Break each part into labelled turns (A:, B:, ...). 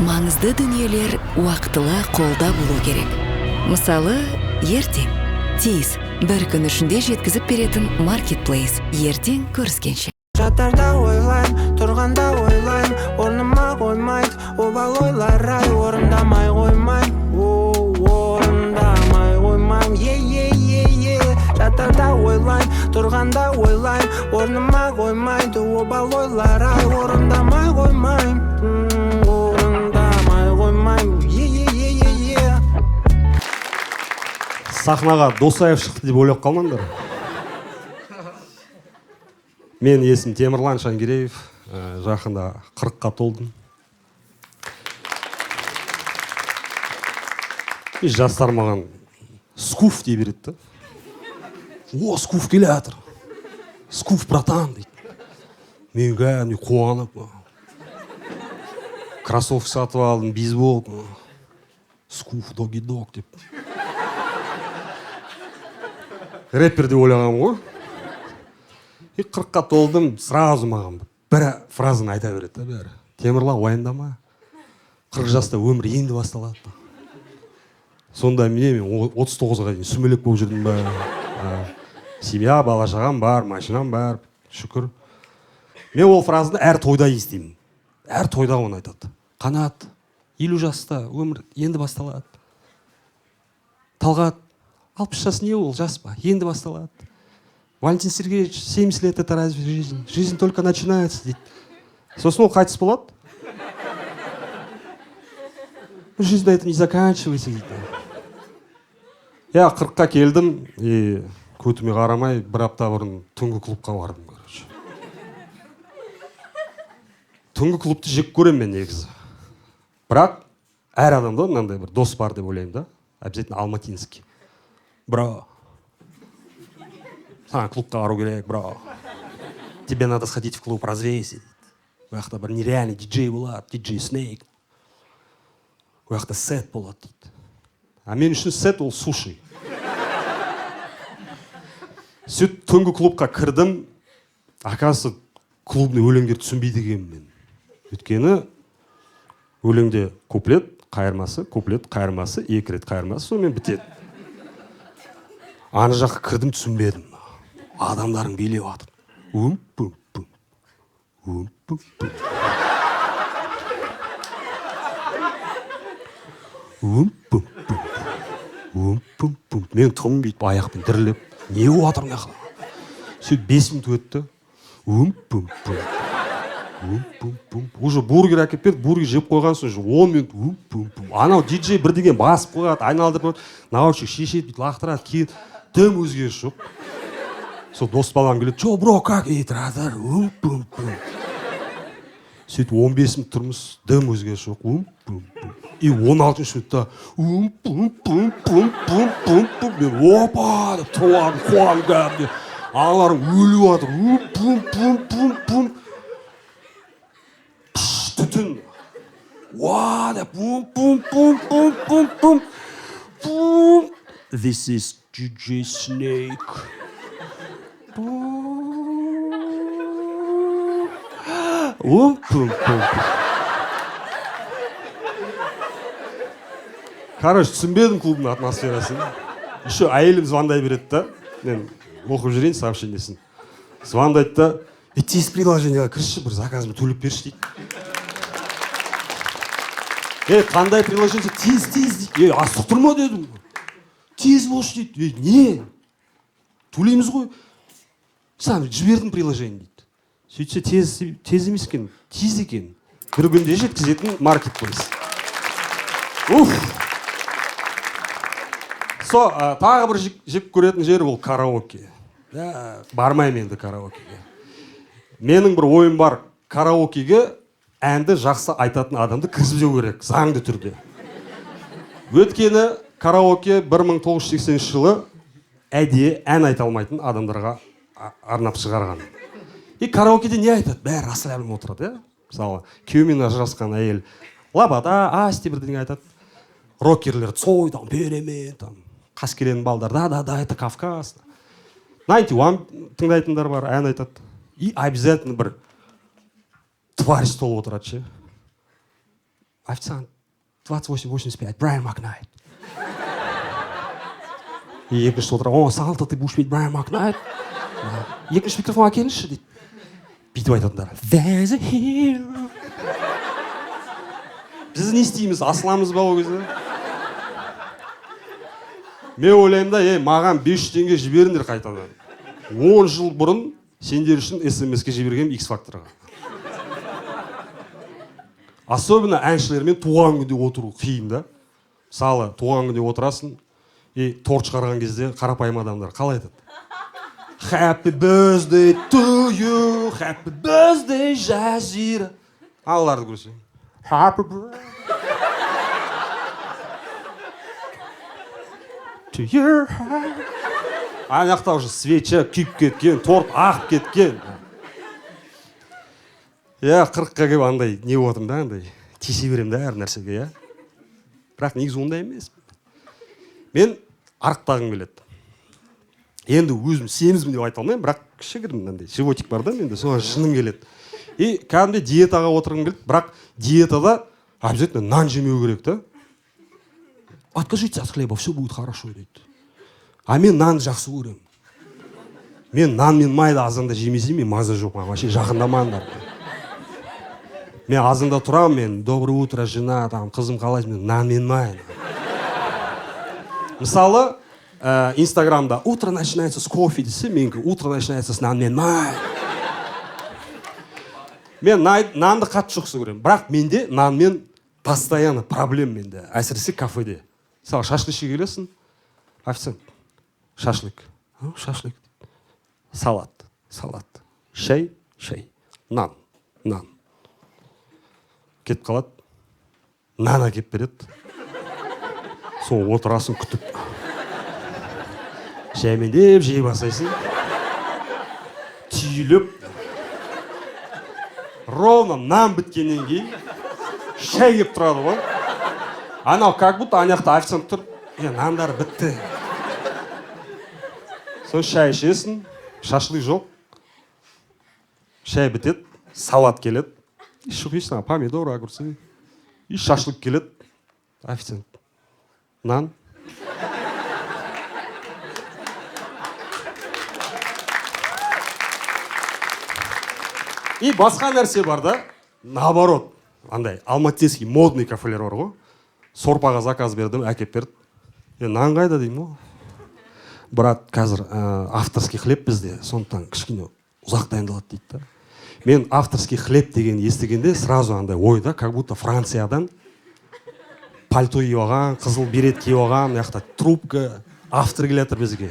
A: маңызды дүниелер уақытылы қолда болу керек. Мысалы, ертең. Тез, бір күн ішінде жеткізіп беретін маркетплейс. Ертең көріскенше.
B: Жатарда ойлайм, тұрғанда ойлайм, орныма қоймайды, обал ойлар ай, орындамай қоймайм, орындамай қоймайм, жатарда ойлайм, тұрғанда ойлайм, орныма қоймайды, обал ойлар ай, орындамай қоймайм, орындамай қоймайм,
C: Сахнаға Досаев шықты деп ойлап қалмаңдар. Мен есім Темірлан Шангереев, жақында 40-қа толдым. Жастар маған скуф дей береді. О, скуф келе жатыр. Скуф братан дейді. Мен кәдімгідей қуанып, кроссовка сатып алдым, бейсбол, скуф доги-дог деп. Рэпер деп ойлағам ғой. 40-қа толдым, сразу маған бір фразаны айта береді бәрі. Темірлан, уайымдама. 40 жаста өмір енді басталады. Сонда мен 39-ға дейін сүмелек болып жүрдім ба. Семья, бала шағам бар, машинам бар, шүкір. Мен ол фразаны әр тойда естимін. Әр тойда оны айтады. Қанат, 50 жаста өмір енді басталады. Талғат, 60 жас не ол, жас па? Енді басталады. Валентин Сергеевич, 70 лет это разве жизнь? Жизнь только начинается, дейді. Сосын ол қайтыс болады. Жизнь на этом не заканчивается, дейді. Я 40-қа келдім, көтіме қарамай, бір апта бұрын түнгі клубқа бардым. Түнгі клубты жек көрем мен негізі. Бірақ әр адамда мынандай бір дос бар деп ойлаймын да. Обязательно алматинский. Бро, клубқа бару керек, бро. Тебе надо сходить в клуб, развесить. Ол жақта бір нереальный диджей болады, диджей Снейк. Ол жақта сет болады дейді. А мен үшін сет ол суши. Сөйтіп түнгі клубқа кірдім. Оказывается, клубный өлеңдер түсінбейді екенмін мен. Өйткені өлеңде куплет, қайырмасы, екі рет қайырмасы, сонымен бітеді. Ана жаққа кірдім, түсінбедім. Адамдарың билеп атыр. Ум-пум-пум. Ум-пум-пум. Ум-пум-пум. Ум-пум-пум. Мен тұғым бүйтіп аяқпен дірілеп. Не отыр мына жақта? Сөйтіп 5 минут өтті. Ум-пум-пум. Ум-пум-пум. Уже бургер әкеп берді, бургер жеп қойған соң 10 минут. Ум-пум-пум. Анау диджей бірдеген басып қойады, айналдырып, наушник шешеді, бүйтіп лақтырады, киеді. Дым өзгеріс жоқ. Сол дос балам келеді, чо, бро, как? Тратар, ум-пум-пум. Сөйтіп 15 минут тұрмыз, дым өзгеріс жоқ, ум-пум-пум. И 16 минутта ум-пум-пум-пум-пум-пум-пум. Мен опа деп тұрладым, қуанып кәдімгі. Аналарым өліп жатыр, ум-пум-пум-пум-пум. Түтін. Уа деп ум-пум-пум-пум-пум-пум. This is DJ Snake. Короче, түсінбедім клубның атмосферасын. Еще әйелім звондай береді да. Мен оқып жүрейін сообщениесін. Звондайды да, тез приложениеға кірші, бір заказымды төлеп берші дейді. Қандай приложение? Тез дейді. Астық тұрма дедім. Тез болшы дейді. Не? Төлейміз ғой. Сам жібердім приложение дейді. Сөйтсе тез емес екен, тез екен. Бір күнде жеткізетін маркетплейс. Тағы бір жек көретін жері ол караоке. Бармайым енді караокеге. Менің бір ойым бар, караокеге әнді жақсы айтатын адамды кіргізбеу керек, заңды түрде. Өйткені караоке 1980 жылы әдейі ән айта алмайтын адамдарға арнап шығарған. Караокеде не айтады? Бәрі асылабым отырады. Мысалы, күйеуімен ажырасқан әйел лабада, асти бірдеңе айтады. Рокерлер цой, беремен, қаскелен балдар, да, это Кавказ. 91 тыңдайтындар бар, ән айтады. И обязательно бір тварь толып отырады ше. официант, 28,85, Брайан Макнайт. И екінші отыра, саған ты будешь петь Брайан Макнайт. Екінші микрофон әкеліңізші дейді. Бүйтіп айтатындар. There's a hero. Біз не істейміз, асыламыз ба ол кезде? Мен ойлаймын да, маған 500 теңге жіберіңдер қайтадан. 10 жыл бұрын сендер үшін SMS-ке жібергем X-Factor'ға. Особенно әншілермен туған күнде отыру қиын да. Мысалы, туған күнде отырасың, торт шығарған кезде қарапайым адамдар қалай айтады? Happy birthday to you, happy birthday, Жазира. Алларды көрсең. Happy birthday to your heart. Аяқта уже свеча күйіп кеткен, торт ағып кеткен. 40-қа келіп андай не отырмын да, андай тисе берем да әр нәрсеге, бірақ негізі ондай емес. Мен арықтағым келеді. Енді өзім семізмін деп айта алмаймын, бірақ кішігірім андай животик бар да, менде соған жыным келеді. Кәдімгі диетаға отырғым келеді, бірақ диетада обязательно нан жемеу керек та. Откажитесь от хлеба, все будет хорошо дейді. А мен нанды жақсы көремін. Мен нан мен майды азанда жемесем, мен маза жоқ, вообще жақындамаңдар. Мен азында тұрамын, мен доброе утро, жена, қызым қалайсың, мен нан мен май. Мысалы, Инстаграмда утро начинается с кофе десе, менікі утро начинается с нан мен май. Мен нанды қатты жақсы көремін, бірақ менде нан мен постоянно проблем менде, әсіресе кафеде. Мысалы, шашлыкке келесің, официант, шашлык, шашлык, салат, шай, нан. Кетіп қалады, нан әкеп береді. Сол отырасың күтіп. Шәймендеп жей басайсың. Түйіліп. Ровно нан біткеннен кейін шай кеп тұрады ғой. Анау как будто анаяқта официант тұр. Нандар бітті. Сол шай ішесің, шашлык жоқ. Шай бітеді, салат келеді. Шуғисың, помидор, огурцы. И шашлык келеді. Официант. Нан. И басқа нәрсе бар да, наоборот, андай алматинский модный кафелер бар ғой. Сорпаға заказ бердім, әкеп берді. Нан қайда деймін ғой. Брат, қазір авторский хлеб бізде, сондықтан кішкене ұзақ дайындалады дейді да. Мен авторский хлеб деген естігенде сразу андай ойда, как будто Франциядан пальто киіп алған, қызыл берет киіп алған, мына жақта трубка, автор келатыр бізге.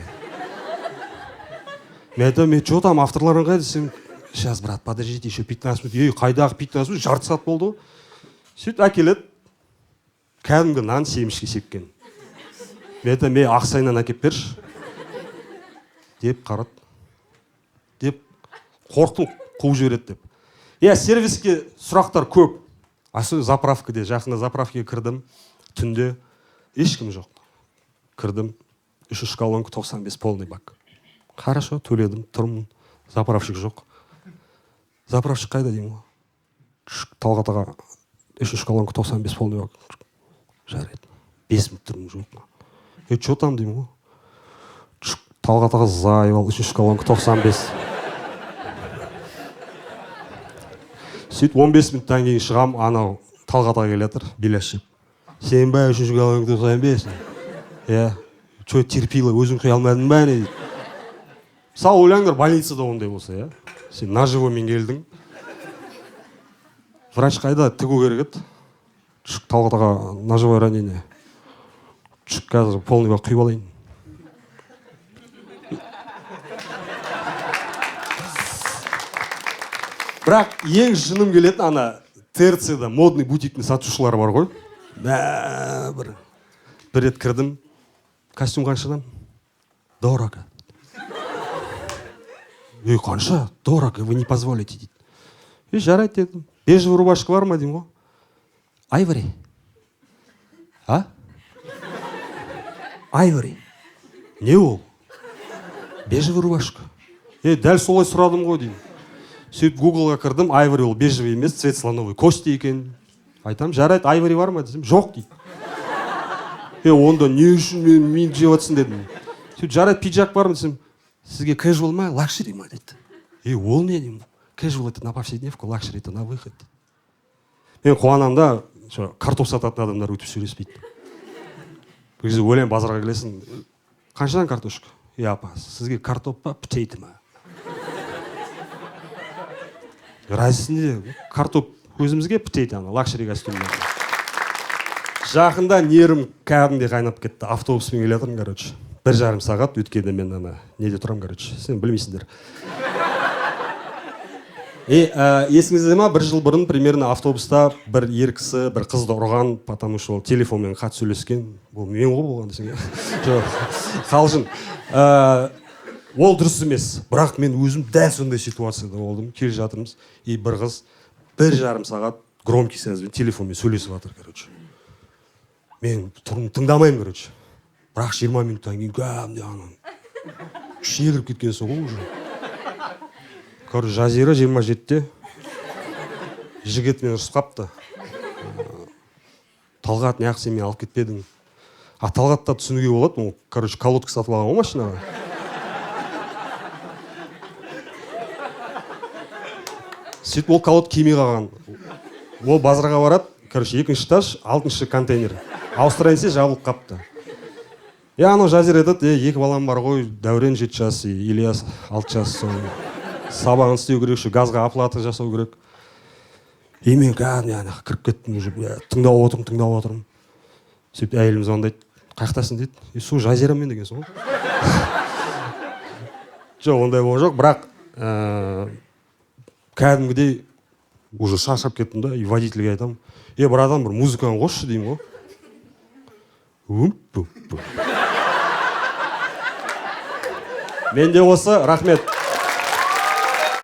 C: Мен айтамын, что там авторларың қайда десем, сейчас, брат, подождите, еще 15 минут. Қайдағы 15 минут, жарты сағат болды ғой. Сөйтіп әкеледі, кәдімгі нан семішке сепкен. Мен айтамын, мен ақсайынан әкеп берші. Деп қарады. Деп қорқытып қуып жібереді деп. Сервиске сұрақтар көп. Особенно заправкаде, жақында заправкаға кірдім. Түнде ешкім жоқ. Кірдім, 3 колонка 95 полный бак. Хорошо, төледім, тұрмын. Заправщик жоқ. Заправщик қайда деймін ғой. Талғатаға 3 колонка 95 полный бак. Жарайды. 5 минут тұрмын жоқ. Что там деймін ғой. Талғатаға заебал, 3 колонка 95. Сөйтіп 15 минуттан кейін шығам, анау Талғатаға келетір, беляшып. Сен бай 3 колонка 95. Что терпила, өзің құя алмадың ба не дейді. Мысалы, ойлаңдар, больницада ондай болса, сен наживомен келдің. Врач қайда тігу керек еді. Талғатаға ножевое ранение. Қазір полный бак құйып алайын. Бірақ ең жыным келетін ана ТРЦ-да модный бутиктің сатушылары бар ғой. Бір рет кірдім. Костюм қаншадан? Дорого. Қанша? Дорого, вы не позволите дейді. Жарайды дедім. Бежевый рубашка бар ма деймін ғой. Айвори. Айвори. Не ол? Бежевый рубашка. Дәл солай сұрадым ғой деймін. Сөйтіп Гуглға кірдім, айвори ол бежевый емес, цвет слоновой кости екен. Айтамын, жарайды, айвари бар ма десем, жоқ дейді. Онда не үшін мені жеп жатсың дедім. Жарайды, пиджак бар ма десем, сізге casual ма, лакшери ма дейді. Ол не деймін? Casual это на повседневку, лакшери это на выход. Мен қуанамын да, картоп сататын адамдар өтіп сөйлеспейді. Бір кезде ойлаймын, базарға келесің, қаншадан картошка? Апа, сізге картоп па, potato ма? Разница неде? Картоп өзімізге, potato ана, лакшери костюмдар. Жақында нерім кәдімгідей қайнап кетті. Автобуспен келе жатырмын, короче. 1,5 сағат өткенде мен ана неде тұрам, короче. Сен білмейсіңдер. Есіңізде ма, 1 жыл бұрын примерно автобуста бір ер кісі, бір қызды ұрған, потому что ол телефонмен хат сөйлескен. Бұл мен ғой болған десең. Жоқ, қалжың. Ол дұрыс емес. Бірақ мен өзім дәл сондай ситуацияда болдым. Келе жатырмыз. Бір қыз 1,5 сағат громкий связьбен телефонмен сөйлесіп жатыр, короче. Мен тыңдамаймын, короче. Бірақ 20 минуттан кейін кәдімгідей анан ішіне кіріп кеткен соң ғой уже. Короче, Жазира 27-те жігітмен ұрысып қапты. Талғат, неғып сен мені алып кетпедің. Талғатта түсінуге болады, ол, короче, колодка сатып алған ғой машинаға. Сөйтіп ол колодка кимей қалған. Ол базарға барады, короче, 2-ші этаж, 6-шы контейнер. Ауыстырайын десе жабылып қапты. Анау Жазира айтады, 2 балам бар ғой, Дәурен 7 жас, Ильяс 6 жас. Сабағын істеу керек, газға оплата жасау керек. Мен кәдімгі кіріп кеттім, тыңдап отырмын. Сөйтіп әйелім звондайды, қаяқтасың дейді. Сол Жазирамен деген соң. Жоқ, ондай болған жоқ, бірақ кәдімгідей уже шаршап кеттім да, водительге айтамын. Бір адам бір музыканы қосшы деймін ғой. Менде осы, рахмет.